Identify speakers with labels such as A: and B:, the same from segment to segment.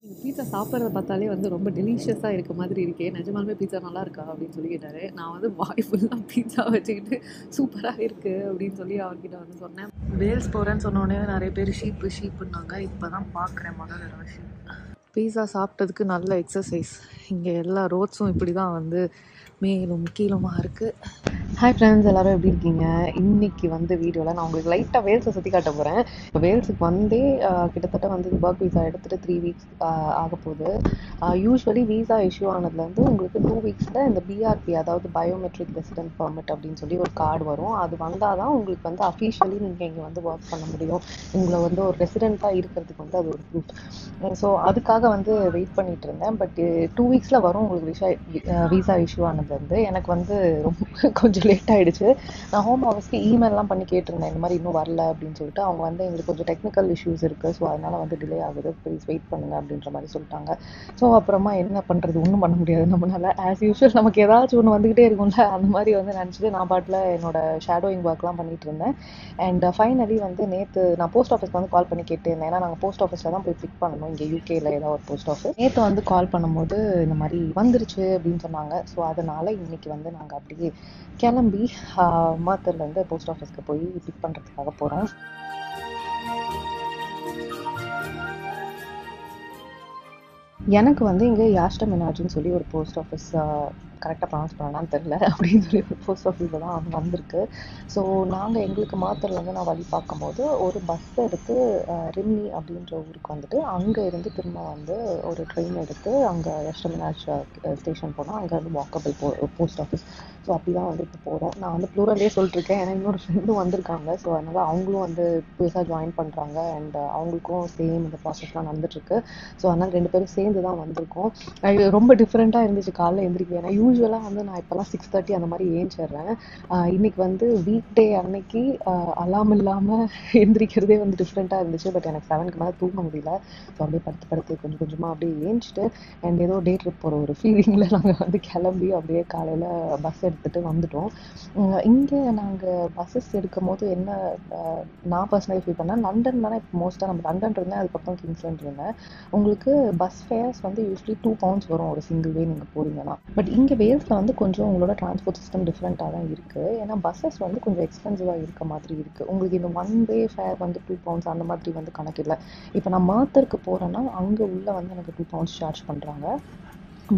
A: Pizza சாப்பிட்றத பார்த்தாலே வந்து ரொம்ப டெலிஷியஸாக இருக்க மாதிரி இருக்கே, நிஜமாலுமே பீட்சா நல்லா இருக்கா அப்படின்னு சொல்லி கேட்டார். நான் வந்து வாய் ஃபுல்லாக பீட்சா வச்சுக்கிட்டு சூப்பராக இருக்குது அப்படின்னு சொல்லி அவர்கிட்ட வந்து சொன்னேன். வேல்ஸ் போகிறேன்னு சொன்னோடனே நிறைய பேர் ஷீப்புன்னாங்க. இப்போ தான் பார்க்குறேன் முதல் தடவை ஷீப். பீட்சா சாப்பிட்டதுக்கு நல்ல எக்ஸசைஸ். இங்கே எல்லா ரோட்ஸும் இப்படி தான் வந்து மேலும் கீழுமா இருக்குது. ஹாய் ஃப்ரெண்ட்ஸ், எல்லோரும் எப்படி இருக்கீங்க? இன்றைக்கி வந்து வீடியோவில் நான் உங்களுக்கு லைட்டாக வேல்ஸை சுற்றி காட்ட போகிறேன். இப்போ வேல்ஸுக்கு வந்தே கிட்டத்தட்ட வந்து ஒர்க் வீசா எடுத்துகிட்டு 3 வீக்ஸ் ஆக போகுது. யூஸ்வலி வீசா இஷ்யூ ஆனதுலேருந்து உங்களுக்கு 2 வீக்ஸில் இந்த பிஆர்பி, அதாவது பயோமெட்ரிக் ரெசிடென்ட் பர்மிட் அப்படின்னு சொல்லி ஒரு கார்டு வரும். அது வந்தால் தான் உங்களுக்கு வந்து அஃபிஷியலி நீங்கள் இங்கே வந்து ஒர்க் பண்ண முடியும். உங்களை வந்து ஒரு ரெசிடெண்ட்டாக இருக்கிறதுக்கு வந்து அது ஒரு ப்ரூஃப். ஸோ அதுக்காக வந்து வெயிட் பண்ணிகிட்டு இருந்தேன். பட் 2 வீக்ஸில் வரும் உங்களுக்கு வீசா இஷ்யூ ஆனதுலேருந்து. எனக்கு வந்து ரொம்ப கொஞ்சம் லேட் ஆகிடுச்சு. நான் ஹோம் ஆஃபீஸ்க்கு இமெயிலெலாம் பண்ணி கேட்டிருந்தேன், இந்த மாதிரி இன்னும் வரல அப்படின்னு சொல்லிட்டு. அவங்க வந்து எங்களுக்கு கொஞ்சம் டெக்னிக்கல் இஷ்யூஸ் இருக்குது, ஸோ அதனால் வந்து டிலே ஆகுது, ப்ளீஸ் வெயிட் பண்ணுங்கள் அப்படின்ற மாதிரி சொல்லிட்டாங்க. ஸோ அப்புறமா என்ன பண்ணுறது, ஒன்றும் பண்ண முடியாது நம்மளால். ஆஸ் யூஷுவல் நமக்கு ஏதாச்சும் ஒன்று வந்துக்கிட்டே இருக்கும்ல, அந்த மாதிரி வந்து நினச்சிட்டு நான் பாட்டில் என்னோட ஷேடோயிங் ஒர்க்லாம் பண்ணிகிட்டு இருந்தேன். அண்ட் ஃபைனலி வந்து நேற்று நான் போஸ்ட் ஆஃபீஸ்க்கு வந்து கால் பண்ணி கேட்டிருந்தேன். ஏன்னா நாங்கள் போஸ்ட் ஆஃபீஸில் தான் போய் பிக் பண்ணணும், இங்கே யூகேயில் ஏதாவது ஒரு போஸ்ட் ஆஃபீஸ். நேற்று வந்து கால் பண்ணும்போது இந்த மாதிரி வந்துருச்சு அப்படின்னு சொன்னாங்க. ஸோ அதனால் இன்றைக்கி வந்து நாங்கள் அப்படியே கிளம்பி மாத்தூர்லேருந்து போஸ்ட் ஆஃபீஸ்க்கு போய் பிக் பண்ணுறதுக்காக போகிறோம். எனக்கு வந்து இங்கே யாஷ்டம் எனார்ஜின்னு சொல்லி ஒரு போஸ்ட் ஆஃபீஸ், கரெக்டாக ப்ரொனவுன்ஸ் பண்ணலான்னு தெரில, அப்படின்னு சொல்லி ஒரு போஸ்ட் ஆஃபீஸில் தான் அது வந்திருக்கு. ஸோ நாங்கள் எங்களுக்கு மாத்தூர்லேருந்து நான் வழி பார்க்கும்போது ஒரு பஸ் எடுத்து ரிம்னி அப்படின்ற ஊருக்கு வந்துட்டு அங்கே இருந்து திரும்ப வந்து ஒரு ட்ரெயின் எடுத்து அங்கே யாஷ்டம் எனார்ஜ் ஸ்டேஷன் போனால் அங்கே வந்து வாக்கபிள் போஸ்ட் ஆஃபீஸ். ஸோ அப்படி தான் வந்து இப்போ போகிறோம். நான் வந்து ப்ளூரல்லே சொல்லிட்டுருக்கேன், ஏன்னா இன்னொரு ஃப்ரெண்டும் வந்திருக்காங்க. ஸோ அதனால் அவங்களும் வந்து புதுசாக ஜாயின் பண்ணுறாங்க. அண்ட் அவங்களுக்கும் சேம் இந்த ப்ராசஸ்லாம் நடந்துட்டுருக்கு. ஸோ அதனால் 2 பேரும் சேர்ந்து தான் வந்திருக்கோம். ரொம்ப டிஃப்ரெண்ட்டாக இருந்துச்சு காலைல எழுந்திரிக்க. ஏன்னா யூஸ்வலாக வந்து நான் இப்போலாம் 6:30 அந்த மாதிரி ஏஞ்சிடுறேன். இன்றைக்கி வந்து வீக் டே அன்னைக்கு அலாம் இல்லாமல் எந்திரிக்கிறதே வந்து டிஃப்ரெண்ட்டாக இருந்துச்சு. பட் எனக்கு 7க்கு மேலே தூங்க முடியல. ஸோ அப்படியே படுத்து கொஞ்சம் கொஞ்சமாக அப்படியே ஏஞ்சிட்டு அண்ட் ஏதோ டே ட்ரிப் போகிற ஒரு ஃபீலிங்கில் நாங்கள் வந்து கிளம்பி அப்படியே காலையில் பஸ் எடுத்துகிட்டு வந்துட்டோம். இங்கே நாங்கள் பஸ்ஸஸ் எடுக்கும் போது என்ன நான் பர்சனலி ஃபீல் பண்ணேன், லண்டன் தானே இப்போ மோஸ்ட்டாக நம்ம லண்டன் இருந்தேன், அதுக்கப்புறம் கிங்ஸ்லேண்ட் இருந்தேன். உங்களுக்கு பஸ் ஃபேர்ஸ் வந்து யூஸ்வலி 2 pounds வரும் ஒரு சிங்கிள் வே நீங்கள் போகிறீங்கன்னா. பட் இங்கே வேல்ஸில் வந்து கொஞ்சம் உங்களோட டிரான்ஸ்போர்ட் சிஸ்டம் டிஃப்ரெண்ட்டாக தான் இருக்குது. ஏன்னா பஸ்ஸஸ் வந்து கொஞ்சம் எக்ஸ்பென்சிவாக இருக்க மாதிரி இருக்குது. உங்களுக்கு இந்த 1 way ஃபேர் வந்து 2 pounds அந்த மாதிரி வந்து கணக்கு இல்லை. இப்போ நான் மாத்தருக்கு போகிறேன்னா அங்கே உள்ள வந்து எனக்கு 2 pounds சார்ஜ் பண்ணுறாங்க.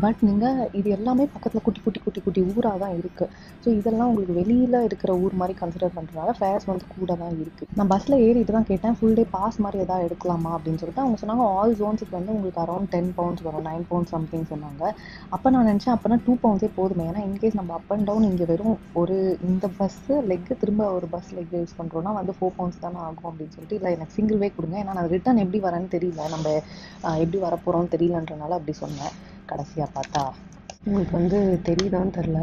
A: பட் நீங்கள் இது எல்லாமே பக்கத்தில் குட்டி ஊராக தான் இருக்குது. ஸோ இதெல்லாம் உங்களுக்கு வெளியில் இருக்கிற ஊர் மாதிரி கன்சிடர் பண்ணுறதுனால ஃபேர்ஸ் வந்து கூட தான் இருக்குது. நான் பஸ்ஸில் ஏறிட்டு தான் கேட்டேன், ஃபுல் டே பாஸ் மாதிரி எதாவது எடுக்கலாமா அப்படின்னு சொல்லிட்டு. அவங்க சொன்னாங்க ஆல் ஜோன்ஸுக்கு வந்து உங்களுக்கு அரௌண்ட் 10 pounds வரும், 9 pounds சம்திங் சொன்னாங்க. அப்போ நான் நினச்சேன் அப்போனா 2 pounds போதுமே, ஏன்னா இன்கேஸ் நம்ம அப் அண்ட் டவுன் இங்கே வெறும் ஒரு இந்த பஸ்ஸு லெக்கு திரும்ப ஒரு பஸ் லெக் யூஸ் பண்ணுறோன்னா வந்து 4 pounds தானே ஆகும் அப்படின்னு சொல்லிட்டு, இல்லை எனக்கு சிங்கிள் வே கொடுங்க, ஏன்னா நான் ரிட்டன் எப்படி வரேன்னு தெரியல, நம்ம எப்படி வரப்போகிறோம்னு தெரியலன்றனால அப்படி சொன்னேன். கடைசியாக பார்த்தா உங்களுக்கு வந்து தெரியுதான்னு தெரில,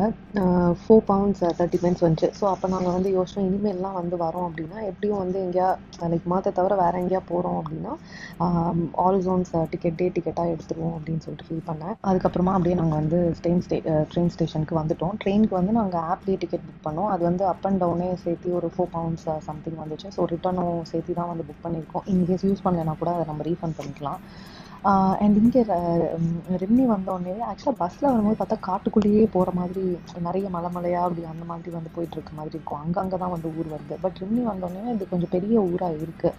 A: 4 pounds 30 pence வந்துச்சு. ஸோ அப்போ நாங்கள் வந்து யோசிச்சோம், இனிமேல்லாம் வந்து வரோம் அப்படின்னா எப்படியும் வந்து எங்கேயா லைக் மாற்ற தவிர வேறு எங்கேயா போகிறோம் அப்படின்னா ஆல் ஜோன்ஸ் டே டிக்கெட்டாக எடுத்துருவோம் அப்படின்னு சொல்லிட்டு ஃபீல் பண்ணேன். அதுக்கப்புறமா அப்படியே நாங்கள் வந்து ட்ரெயின் ஸ்டேஷனுக்கு வந்துட்டோம். ட்ரெயினுக்கு வந்து நாங்கள் ஆப்லேயே டிக்கெட் புக் பண்ணோம். அது வந்து அப் அண்ட் டவுனே சேர்த்து ஒரு 4 pounds சம்திங் வந்துச்சு. ஸோ ரிட்டர்னும் சேர்த்து தான் வந்து புக் பண்ணியிருக்கோம். இன்கேஸ் யூஸ் பண்ணலைன்னா கூட அதை நம்ம ரீஃபண்ட் பண்ணிக்கலாம். அண்ட் இங்கே ரிம்னி வந்தோடனே ஆக்சுவலாக பஸ்ஸில் வரும்போது பார்த்தா காட்டுக்குள்ளேயே போகிற மாதிரி நிறைய மலையாக அப்படி அந்த மாதிரி வந்து போயிட்டுருக்க மாதிரி இருக்கும். அங்கங்கே தான் வந்து ஊர் வருது. பட் ரிம்னி வந்தோடனே இது கொஞ்சம் பெரிய ஊராக இருக்குது.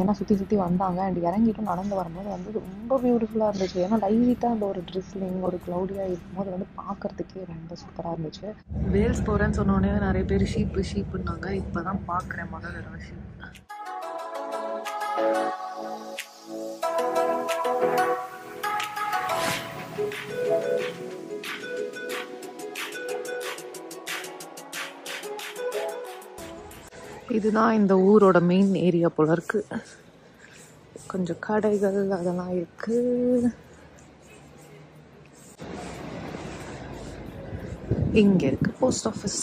A: ஏன்னா சுற்றி வந்தாங்க. அண்ட் இறங்கிட்டும் நடந்து வரும்போது வந்து ரொம்ப பியூட்டிஃபுல்லாக இருந்துச்சு. ஏன்னா லைட்டாக அந்த ஒரு ட்ரிஸ்லிங் ஒரு க்ளவுடியாக இருக்கும்போது வந்து பார்க்குறதுக்கே ரொம்ப சூப்பராக இருந்துச்சு. வேல்ஸ் போகிறேன்னு சொன்னோடனே நிறைய பேர் ஷீப்புன்னாங்க. இப்போ தான் பார்க்குறேன் முதல் தடவை ஷீப். இதுதான் இந்த ஊரோட மெயின் ஏரியா போல இருக்கு. கொஞ்சம் கடைகள் அதெல்லாம் இருக்கு. இங்க இருக்கு போஸ்ட் ஆஃபீஸ்.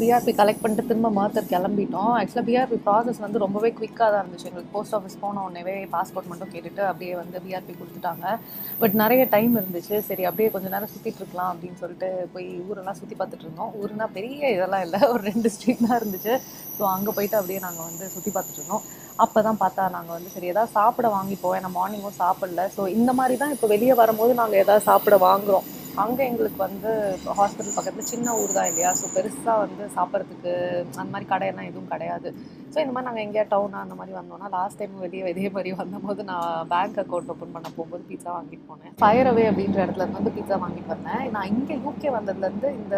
A: பிஆர்பி கலெக்ட் பண்ணிட்டு திரும்ப மாத்தர் கிளம்பிட்டோம். ஆக்சுவலாக பிஆர்பி ப்ராசஸ் வந்து ரொம்பவே குவிக்காக தான் இருந்துச்சு. எங்களுக்கு போஸ்ட் ஆஃபீஸ் போன உடனே பாஸ்போர்ட் மட்டும் கேட்டுட்டு அப்படியே வந்து பிஆர்பி கொடுத்துட்டாங்க. பட் நிறைய டைம் இருந்துச்சு. சரி அப்படியே கொஞ்சம் நேரம் சுற்றிட்டு இருக்கலாம் அப்படின்னு சொல்லிட்டு போய் ஊரெல்லாம் சுற்றி பார்த்துட்டு இருந்தோம். ஊருனா பெரிய இதெல்லாம் இல்லை, ஒரு 2 ஸ்ட்ரீட் தான் இருந்துச்சு. ஸோ அங்கே போயிட்டு அப்படியே நாங்கள் வந்து சுற்றி பார்த்துட்டு இருந்தோம். அப்போ தான் பார்த்தா நாங்கள் வந்து சரி எதாவது சாப்பிட வாங்கிப்போம், ஏன்னா மார்னிங்கும் சாப்பிடல. ஸோ இந்த மாதிரி தான் இப்போ வெளியே வரும்போது நாங்கள் எதாவது சாப்பிட வாங்குகிறோம். அங்கே எங்களுக்கு வந்து ஹாஸ்பிட்டல் பக்கத்தில் சின்ன ஊர் தான் இல்லையா, ஸோ பெருசாக வந்து சாப்பிட்றதுக்கு அந்த மாதிரி கடையெல்லாம் எதுவும் கிடையாது. ஸோ இந்த மாதிரி நாங்கள் எங்கேயா டவுனாக அந்த மாதிரி வந்தோம்னா, லாஸ்ட் டைம் வெளியே இதே மாதிரி வந்தபோது நான் பேங்க் அக்கௌண்ட் ஓப்பன் பண்ண போகும்போது பீஸா வாங்கிட்டு போனேன். ஃபயர் அவே அப்படின்ற இடத்துல வந்து பீஸா வாங்கிட்டு வந்தேன். நான் இங்கே யூகே வந்ததுலேருந்து இந்த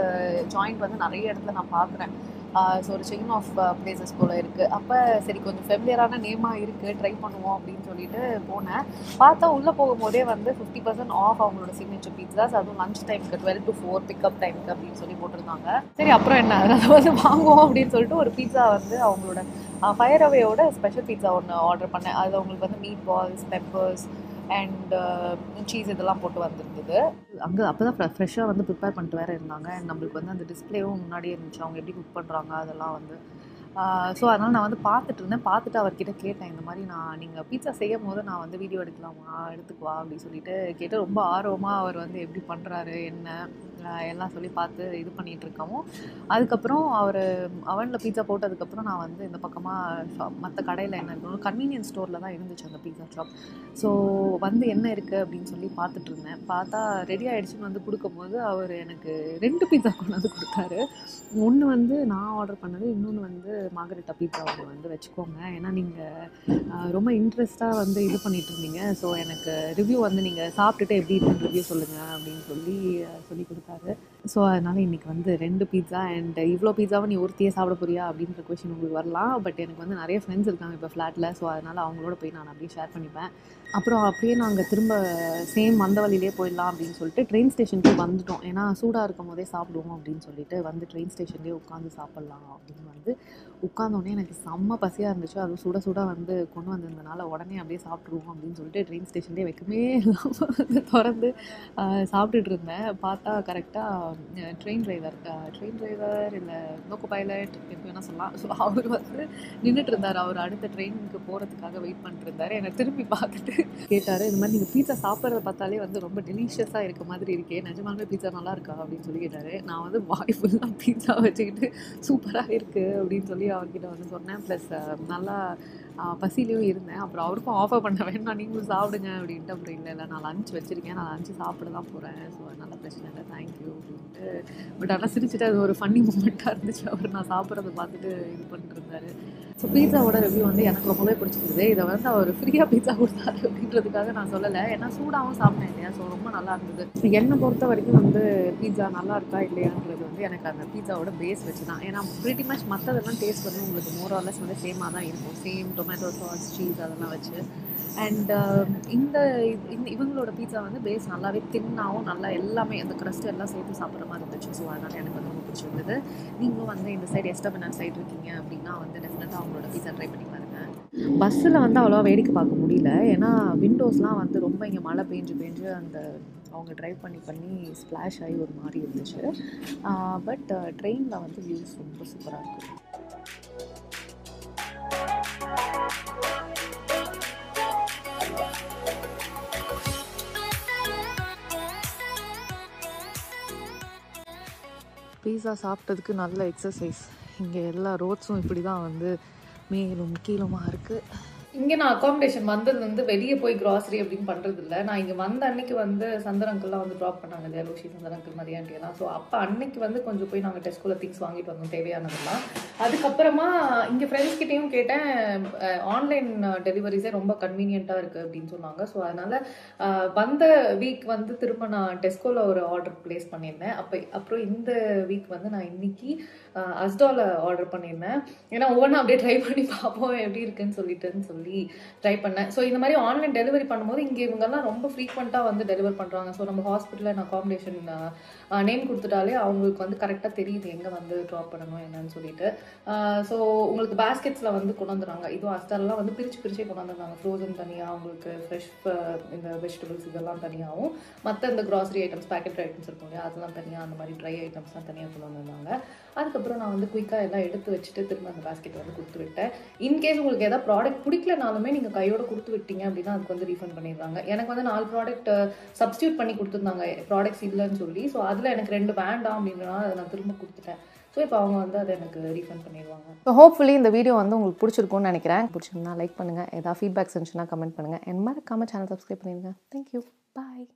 A: ஜாயிண்ட் வந்து நிறைய இடத்துல நான் பார்க்குறேன். ஸோ ஒரு செயின் ஆஃப் பிளேசஸ் போல் இருக்குது. அப்போ சரி கொஞ்சம் ஃபெமிலியரான நேமாக இருக்குது, ட்ரை பண்ணுவோம் அப்படின்னு சொல்லிட்டு போனேன். பார்த்தா உள்ளே போகும்போதே வந்து 50% ஆஃப் அவங்களோட சிக்னேச்சர் பீட்சாஸ், அதுவும் லஞ்ச் டைமுக்கு 12 to 4 பிக்கப் டைமுக்கு அப்படின்னு சொல்லி போட்டிருந்தாங்க. சரி அப்புறம் என்ன, அதை வந்து வாங்குவோம் அப்படின்னு சொல்லிட்டு ஒரு பீட்சா வந்து அவங்களோட ஃபயர் அவேயோட ஸ்பெஷல் பீட்சா ஒன்று ஆர்டர் பண்ணேன். அது அவங்களுக்கு வந்து meatballs, peppers and cheese இதெல்லாம் போட்டு வந்திருந்தது. அங்கே அப்போ தான் ஃப்ரெஷ்ஷாக வந்து ப்ரிப்பேர் பண்ணிட்டு வேறு இருந்தாங்க. அண்ட் நம்மளுக்கு வந்து அந்த டிஸ்பிளேவும் முன்னாடியே இருந்துச்சு, அவங்க எப்படி குக் பண்ணுறாங்க அதெல்லாம் வந்து. ஸோ அதனால் நான் வந்து பார்த்துட்டு இருந்தேன். பார்த்துட்டு அவர்கிட்ட கேட்டேன், இந்த மாதிரி நீங்கள் பீட்சா செய்யும் போது நான் வந்து வீடியோ எடுக்கலாமா, எடுத்துக்குவா அப்படின்னு சொல்லிட்டு கேட்டு, ரொம்ப ஆர்வமாக அவர் வந்து எப்படி பண்ணுறாரு என்ன எல்லாம் சொல்லி பார்த்து இது பண்ணிகிட்டு இருக்கவும், அதுக்கப்புறம் அவர் அவனில் பீட்சா போட்டதுக்கப்புறம் நான் வந்து இந்த பக்கமாக மற்ற கடையில் என்ன இருக்கணும், கன்வீனியன்ஸ் ஸ்டோரில் தான் இருந்துச்சு அந்த பீட்சா ஷாப். ஸோ வந்து என்ன இருக்குது அப்படின்னு சொல்லி பார்த்துட்டு இருந்தேன். பார்த்தா ரெடி ஆகிடுச்சுன்னு வந்து கொடுக்கும்போது அவர் எனக்கு 2 பீட்சா கொண்டு வந்து கொடுத்தாரு. ஒன்று வந்து நான் ஆர்டர் பண்ணது, இன்னொன்று வந்து மார்கரெட்டா பீட்சா ஒன்று வந்து வச்சுக்கோங்க, ஏன்னா நீங்கள் ரொம்ப இன்ட்ரெஸ்ட்டாக வந்து இது பண்ணிட்டு இருந்தீங்க. ஸோ எனக்கு ரிவ்யூ வந்து நீங்கள் சாப்பிட்டுட்டு எப்படி இருக்குன்னு ரிவ்யூ சொல்லுங்கள் அப்படின்னு சொல்லி கொடுத்தாரு. ஸோ அதனால் இன்றைக்கி வந்து 2 பீட்சா. அண்ட் இவ்வளோ பீட்சாவை நீ ஒருத்தியே சாப்பிட போறியா அப்படின்ற கொஷின் உங்களுக்கு வரலாம். பட் எனக்கு வந்து நிறைய ஃப்ரெண்ட்ஸ் இருக்காங்க இப்போ ஃப்ளாட்டில். ஸோ அதனால் அவங்களோட போய் நான் அப்படியே ஷேர் பண்ணிப்பேன். அப்புறம் அப்படியே நாங்கள் திரும்ப சேம் அந்த வழியிலே போயிடலாம் அப்படின்னு சொல்லிட்டு ட்ரெயின் ஸ்டேஷனுக்கு வந்துட்டோம். ஏன்னா சூடாக இருக்கும் போதே சாப்பிடுவோம் அப்படின்னு சொல்லிட்டு வந்து ட்ரெயின் ஸ்டேஷன்லேயே உட்காந்து சாப்பிட்லாம் அப்படின்னு வந்து உட்காந்தோடனே எனக்கு செம்ம பசியாக இருந்துச்சு. அதுவும் சுட சுட வந்து கொண்டு வந்திருந்தனால உடனே அப்படியே சாப்பிட்ருவோம் அப்படின்னு சொல்லிட்டு ட்ரெயின் ஸ்டேஷன்லேயே வைக்கவே இல்லாமல் வந்து திறந்து சாப்பிட்டுட்டு இருந்தேன். பார்த்தா கரெக்டாக ட்ரெயின் டிரைவர் இல்லை லோக்கோ பைலட் எப்படி வேணால் சொல்லலாம். ஸோ அவர் வந்து நின்றுட்டு இருந்தார். அவர் அடுத்த ட்ரெயினுக்கு போகிறதுக்காக வெயிட் பண்ணிட்டு இருந்தார். என்னை திரும்பி பார்த்துட்டு கேட்டார், இந்த மாதிரி நீங்கள் பீட்சா சாப்பிட்றத பார்த்தாலே வந்து ரொம்ப டெலிஷியஸாக இருக்க மாதிரி இருக்கே, நிஜமாலுமே பீட்சா நல்லா இருக்கா அப்படின்னு சொல்லி கேட்டார். நான் வந்து வாய் ஃபுல்லாக பீட்சா வச்சுக்கிட்டு சூப்பராக இருக்குது அப்படின்னு சொல்லி அவர்கிட்ட வந்து சொன்னேன். ப்ளஸ் நல்லா பசிலையும் இருந்தேன். அப்புறம் அவருக்கும் ஆஃபர் பண்ண வேண்டாம், நீங்களும் சாப்பிடுங்க அப்படின்ட்டு. அப்புறம் இல்லை நான் லஞ்ச் வச்சுருக்கேன், நான் லஞ்சு சாப்பிட தான் போகிறேன், ஸோ அதனால் பிரச்சனை இல்லை, தேங்க்யூ அப்படின்ட்டு. பட் ஆனால் சிரிச்சுட்டு அது ஒரு ஃபன்னி மூமெண்ட்டாக இருந்துச்சு. அவர் நான் சாப்பிட்றத பார்த்துட்டு இது பண்ணிட்டு இருந்தார். ஸோ பீட்சாவோட ரிவ்யூ வந்து எனக்கு ரொம்பவே பிடிச்சிருந்தது. இதை வந்து அவர் ஃப்ரீயாக பீட்சா கொடுத்தாரு அப்படின்றதுக்காக நான் சொல்லலை, ஏன்னா சூடாகவும் சாப்பிட்டேன் இல்லையா. ஸோ ரொம்ப நல்லா இருந்தது. என்னை பொறுத்த வரைக்கும் வந்து பீட்சா நல்லா இருக்கா இல்லையான்றது வந்து எனக்கு அந்த பீட்சாவோட பேஸ் வச்சு தான். ஏன்னா ப்ரிட்டி மச் மற்றதெல்லாம் டேஸ்ட் வந்து உங்களுக்கு மோர் ஆர் லெஸ் வந்து சேமாக தான் இருக்கும், சேம் டொமேட்டோ சாஸ், சீஸ் அதெல்லாம் வச்சு. அண்ட் இவங்களோட பீட்சா வந்து பேஸ் நல்லாவே தின்னாகவும் நல்லா எல்லாமே அந்த க்ரஸ்ட் எல்லாம் சேர்த்து சாப்பிட்ற மாதிரி இருந்துச்சு. ஸோ அதனால் எனக்கு வந்து ரொம்ப பிடிச்சிருந்தது. நீங்களும் வந்து இந்த சைடு எஸ்டபெனார் சைடு இருக்கீங்க அப்படின்னா வந்து டெஃபினட்டாக அவங்களோட பீட்சா ட்ரை பண்ணி பாருங்கள். பஸ்ஸில் வந்து அவ்வளோவா வேடிக்கை பார்க்க முடியல, ஏன்னா விண்டோஸ்லாம் வந்து ரொம்ப இங்கே மழை பெஞ்சு அந்த அவங்க ட்ரைவ் பண்ணி ஸ்ப்ளாஷ் ஆகி ஒரு மாதிரி இருந்துச்சு. பட் ட்ரெயினில் வந்து வியூஸ் ரொம்ப சூப்பராக இருக்குது. பீஸா சாப்பிட்டதுக்கு நல்ல எக்ஸசைஸ். இங்கே எல்லா ரோட்ஸும் இப்படி தான் வந்து மேலும் கீழுமா இருக்குது. இங்கே நான் அகாமடேஷன் வந்தது வந்து வெளியே போய் கிராசரி அப்படின்னு பண்ணுறது இல்லை. நான் இங்கே வந்த அன்னைக்கு வந்து சந்தர் அங்கிள்லாம் வந்து ட்ராப் பண்ணாங்க இல்லையா, ரோஷி சந்தர் அங்கிள் மதியாண்டியெல்லாம். ஸோ அப்போ அன்னைக்கு வந்து கொஞ்சம் போய் நாங்கள் டெஸ்கோவில் திங்ஸ் வாங்கிட்டு வந்தோம் தேவையானதெல்லாம். அதுக்கப்புறமா இங்கே ஃப்ரெண்ட்ஸ்கிட்டையும் கேட்டேன், ஆன்லைன் டெலிவரிஸே ரொம்ப கன்வீனியண்ட்டாக இருக்குது அப்படின்னு சொன்னாங்க. ஸோ அதனால் வந்த வீக் வந்து திரும்ப நான் டெஸ்கோவில் ஒரு ஆர்டர் ப்ளேஸ் பண்ணியிருந்தேன். அப்புறம் இந்த வீக் வந்து நான் இன்னைக்கு அஸ்டாவில் ஆர்டர் பண்ணியிருந்தேன். ஏன்னா ஒவ்வொன்றா அப்படியே ட்ரை பண்ணி பார்ப்போம் எப்படி இருக்குன்னு சொல்லி ட்ரை பண்ணேன். ஸோ இந்த மாதிரி ஆன்லைன் டெலிவரி பண்ணும்போது இங்கே இவங்கெல்லாம் ரொம்ப ஃப்ரீக்வெண்ட்டாக வந்து டெலிவர் பண்ணுறாங்க. ஸோ நம்ம ஹாஸ்பிட்டலில் நான் அகாமடேஷன் நேம் கொடுத்துட்டாலே அவங்களுக்கு வந்து கரெக்டாக தெரியுது எங்கே வந்து ட்ராப் பண்ணணும் என்னன்னு சொல்லிட்டு. ஸோ உங்களுக்கு பேஸ்கெட்ஸில் வந்து கொண்டு வந்துடுறாங்க. இதுவும் அஸ்டார்லாம் வந்து பிரிச்சே கொண்டு வந்துடுறாங்க. ஃப்ரோசன் தனியாக, உங்களுக்கு ஃப்ரெஷ் இந்த வெஜிடபிள்ஸ் இதெல்லாம் தனியாகவும், மற்ற இந்த கிராசரி ஐட்டம்ஸ் பேக்கெட் ஐட்டம்ஸ் இருக்கும் இல்லையா அதெல்லாம் தனியாக, அந்த மாதிரி ட்ரை ஐட்டம்ஸ்லாம் தனியாக கொண்டு வந்துருந்தாங்க. அதுக்கப்புறம் அதுக்கப்புறம் நான் வந்து குயிக்காக எல்லாம் எடுத்து வச்சுட்டு திரும்ப அந்த பேஸ்கெட் வந்து கொடுத்து விட்டேன். இன்கேஸ் உங்களுக்கு ஏதாவது ப்ராடக்ட் பிடிக்கலனாலுமே நீங்கள் கையோட கொடுத்து விட்டீங்க அப்படின்னா அதுக்கு வந்து ரீஃபண்ட் பண்ணிடுவாங்க. எனக்கு வந்து 4 ப்ராடக்ட் சப்ஸ்டியூட் பண்ணி கொடுத்துருந்தாங்க ப்ராடக்ட்ஸ் இல்லைன்னு சொல்லி. ஸோ அதில் எனக்கு 2 வேண்டாம் அப்படின்றனால அதை நான் திரும்ப கொடுத்துட்டேன். ஸோ இப்போ அவங்க வந்து அதை எனக்கு ரீஃபண்ட் பண்ணிடுவாங்க. ஸோ ஹோப்ஃபுல்லி இந்த வீடியோ வந்து உங்களுக்கு பிடிச்சிருக்கும்னு நினைக்கிறேன். பிடிச்சிருந்தா லைக் பண்ணுங்கள், ஏதாவது ஃபீட்பேக்ஸ் இருந்துச்சுன்னா கமெண்ட் பண்ணுங்கள். என் மறக்காம சேனல் சப்ஸ்கிரைப் பண்ணிடுங்க. தேங்க்யூ, பாய்.